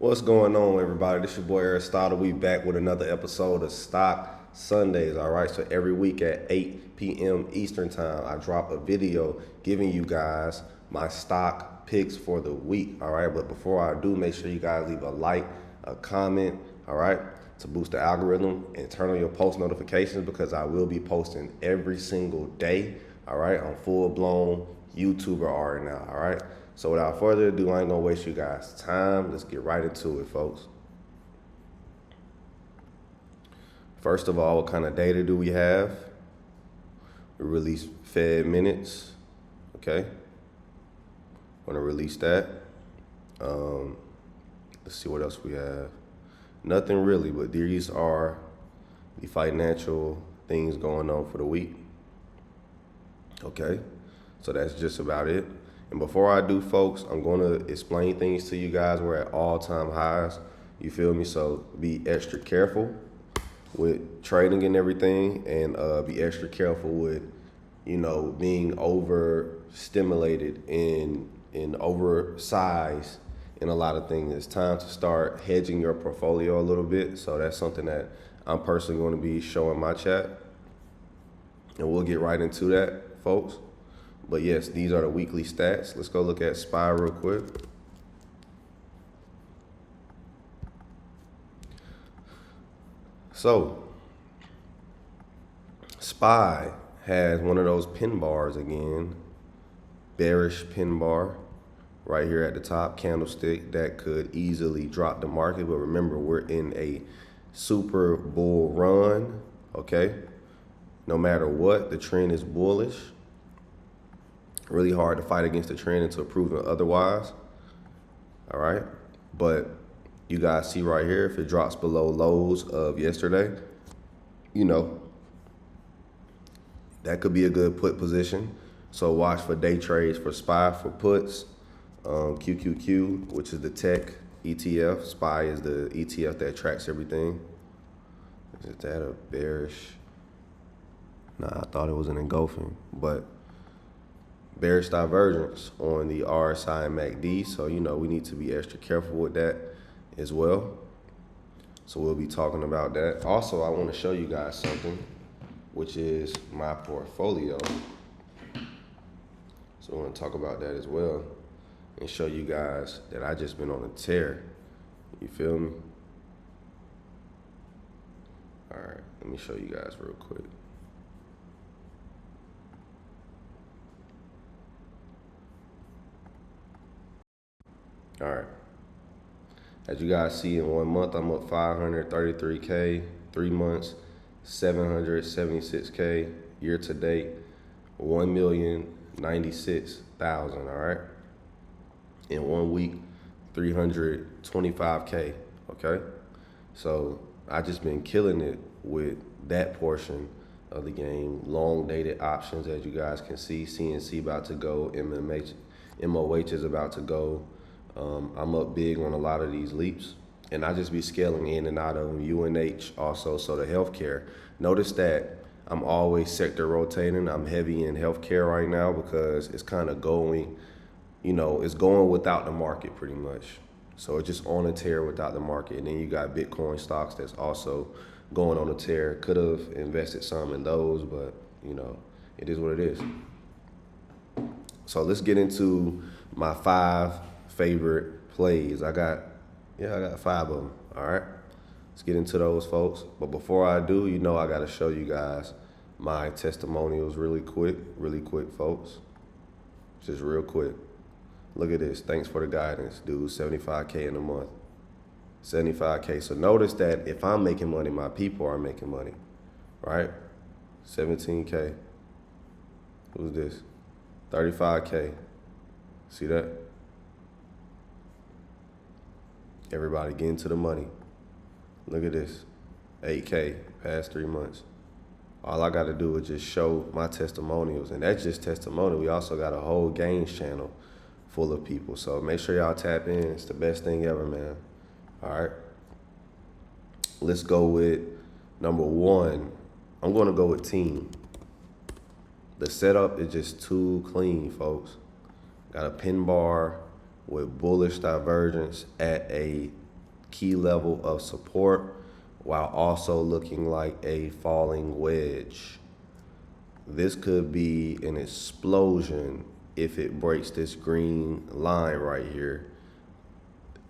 What's going on, everybody? This your boy Aristotle. We back with another episode of Stock Sundays. All right, so every week at 8 p.m. Eastern Time, I drop a video giving you guys my stock picks for the week. All right, but before I do, make sure you guys leave a like, a comment. All right, to boost the algorithm, and turn on your post notifications because I will be posting every single day. All right, I'm full blown YouTuber right now. All right. So without further ado, I ain't gonna waste you guys' time. Let's get right into it, folks. First of all, what kind of data do we have? We release Fed minutes, okay? Wanna release that. Let's see what else we have. Nothing really, but these are the financial things going on for the week. Okay, so that's just about it. And before I do, folks, I'm going to explain things to you guys. We're at all-time highs. You feel me? So be extra careful with trading and everything, and be extra careful with, being overstimulated and oversized in a lot of things. It's time to start hedging your portfolio a little bit. So that's something that I'm personally going to be showing my chat. And we'll get right into that, folks. But yes, these are the weekly stats. Let's go look at SPY real quick. So, SPY has one of those pin bars again, bearish pin bar right here at the top, candlestick that could easily drop the market. But remember, we're in a super bull run, okay? No matter what, the trend is bullish. Really hard to fight against the trend until proven otherwise. All right. But you guys see right here, if it drops below lows of yesterday, that could be a good put position. So watch for day trades for SPY for puts. QQQ, which is the tech ETF. SPY is the ETF that tracks everything. Is that a bearish? Nah, I thought it was an engulfing, but bearish divergence on the RSI and MACD, so we need to be extra careful with that as well. So we'll be talking about that. Also, I want to show you guys something, which is my portfolio. So I want to talk about that as well and show you guys that I just been on a tear. You feel me? All right, let me show you guys real quick. All right. As you guys see, in 1 month, I'm up 533K. 3 months, 776K. Year to date, 1,096,000. All right. In 1 week, 325K. Okay. So I just been killing it with that portion of the game. Long dated options, as you guys can see. CNC about to go. MOH is about to go. I'm up big on a lot of these leaps, and I just be scaling in and out of them. UNH also, so the healthcare. Notice that I'm always sector rotating. I'm heavy in healthcare right now because it's kind of going, it's going without the market pretty much. So it's just on a tear without the market. And then you got Bitcoin stocks that's also going on a tear. Could have invested some in those, but it is what it is. So let's get into my 5 favorite plays. I got 5 of them. All right, let's get into those, folks. But before I do, I got to show you guys my testimonials really quick, folks. Just real quick. Look at this. Thanks for the guidance, dude. 75K in a month. 75K. So notice that if I'm making money, my people are making money, right? 17K. Who's this? 35K. See that? Everybody getting to the money. Look at this. 8K past 3 months. All I got to do is just show my testimonials, and that's just testimonial. We also got a whole gains channel full of people. So make sure y'all tap in. It's the best thing ever, man. All right. Let's go with number 1. I'm going to go with team. The setup is just too clean, folks. Got a pin bar with bullish divergence at a key level of support while also looking like a falling wedge. This could be an explosion if it breaks this green line right here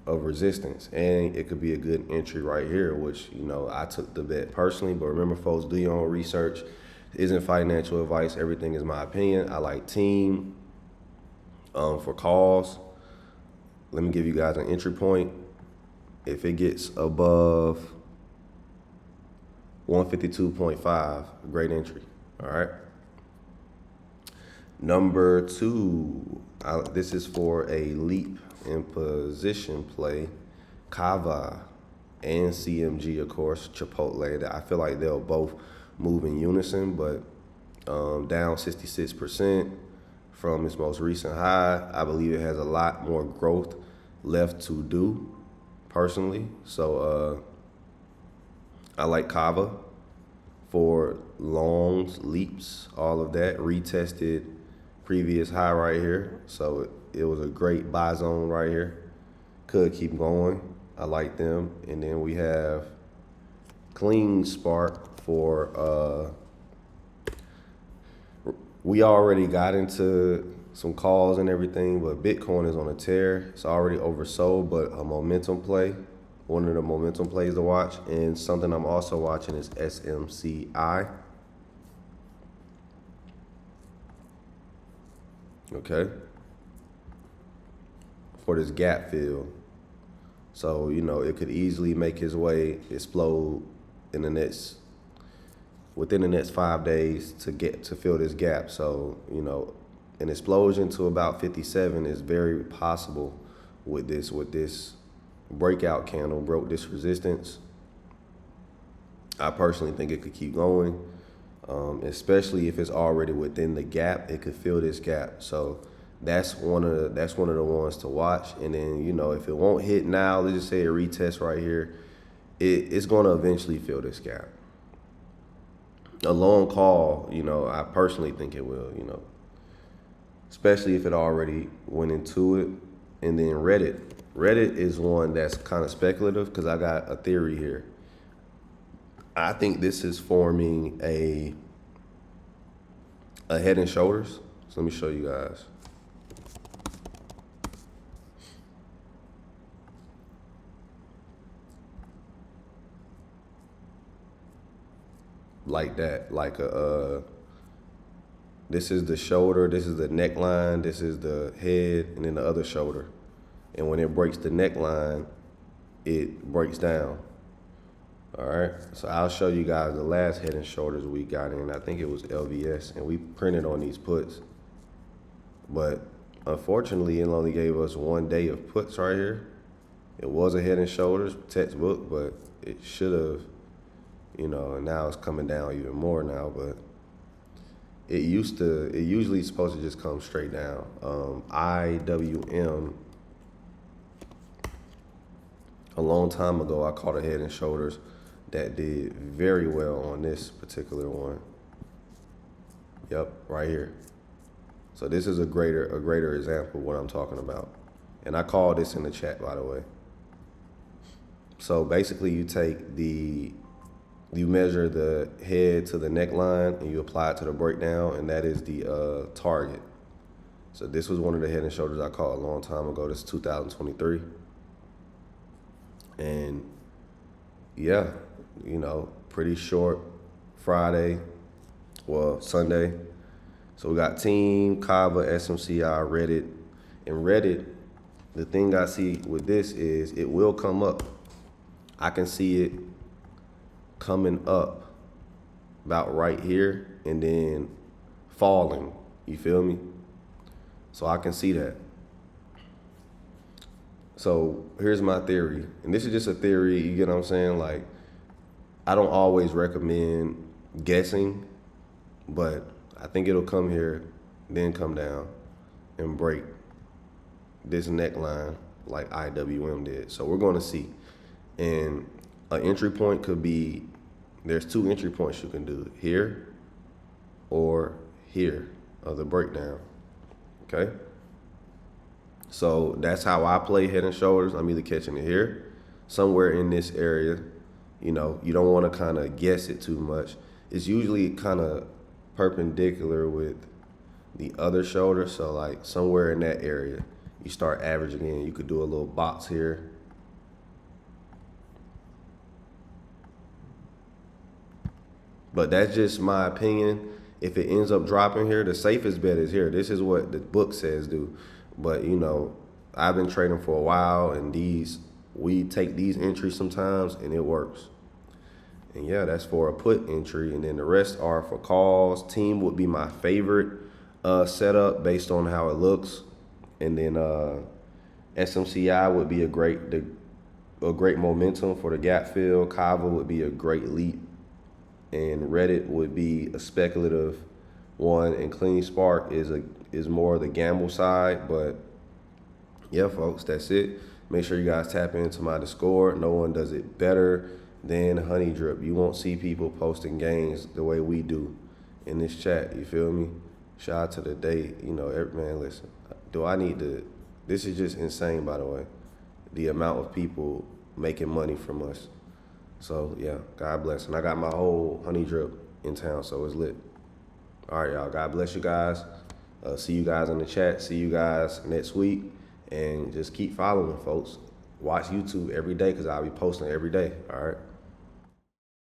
of resistance, and it could be a good entry right here, which, you know, I took the bet personally. But remember, folks, do your own research. It isn't financial advice. Everything is my opinion. I like team for calls. Let me give you guys an entry point. If it gets above 152.5, great entry. All right. Number two, this is for a leap in position play, CAVA and CMG, of course, Chipotle. I feel like they'll both move in unison, but down 66% from its most recent high. I believe it has a lot more growth left to do, personally. So I like CAVA for longs, leaps, all of that. Retested previous high right here. So it was a great buy zone right here. Could keep going. I like them. And then we have Clean Spark for, we already got into some calls and everything, but Bitcoin is on a tear. It's already oversold, but a momentum play. One of the momentum plays to watch. And something I'm also watching is SMCI. Okay. For this gap fill. So, you know, it could easily make its way, explode within the next 5 days to fill this gap. So, you know, an explosion to about 57 is very possible with this breakout candle, broke this resistance. I personally think it could keep going, especially if it's already within the gap. It could fill this gap. So that's one of the ones to watch. And then, you know, if it won't hit now, let's just say it retests right here, it's going to eventually fill this gap. A long call, you know, I personally think it will, you know, especially if it already went into it. And then Reddit is one that's kind of speculative because I got a theory here. I think this is forming a head and shoulders. So let me show you guys. Like that, like this is the shoulder, this is the neckline, this is the head, and then the other shoulder. And when it breaks the neckline, it breaks down. All right, so I'll show you guys the last head and shoulders we got in. I think it was LVS, and we printed on these puts. But unfortunately, it only gave us 1 day of puts right here. It was a head and shoulders textbook, but it should have, you know, and now it's coming down even more now. But it usually is supposed to just come straight down. IWM, a long time ago, I caught a head and shoulders that did very well on this particular one. Yep, right here. So this is a greater example of what I'm talking about. And I called this in the chat, by the way. So basically you measure the head to the neckline and you apply it to the breakdown, and that is the target. So this was one of the head and shoulders I caught a long time ago. This is 2023. And yeah, you know, pretty short Friday, well, Sunday. So we got Team, CAVA, SMCI, Reddit. And Reddit, the thing I see with this is it will come up. I can see it coming up about right here and then falling. You feel me? So I can see that. So here's my theory, and this is just a theory, you get what I'm saying? Like, I don't always recommend guessing, but I think it'll come here, then come down and break this neckline like IWM did. So we're going to see. And an entry point could be, there's 2 entry points you can do, here or here of the breakdown, okay? So that's how I play head and shoulders. I'm either catching it here somewhere in this area. You know, you don't want to kind of guess it too much. It's usually kind of perpendicular with the other shoulder, so like somewhere in that area, you start averaging in. You could do a little box here. But that's just my opinion. If it ends up dropping here, the safest bet is here. This is what the book says do. But you know, I've been trading for a while, and we take these entries sometimes, and it works. And yeah, that's for a put entry, and then the rest are for calls. Team would be my favorite setup based on how it looks, and then SMCI would be a great momentum for the gap fill. CAVA would be a great leap, and Reddit would be a speculative one, and Clean Spark is more the gamble side. But yeah, folks, that's it. Make sure you guys tap into my Discord. No one does it better than Honey Drip. You won't see people posting gains the way we do in this chat. You feel me? Shout out to the day. You know, man, listen. This is just insane, by the way. The amount of people making money from us. So yeah, God bless. And I got my whole Honey Drip in town, so it's lit. All right, y'all. God bless you guys. See you guys in the chat. See you guys next week. And just keep following, folks. Watch YouTube every day because I'll be posting every day. All right.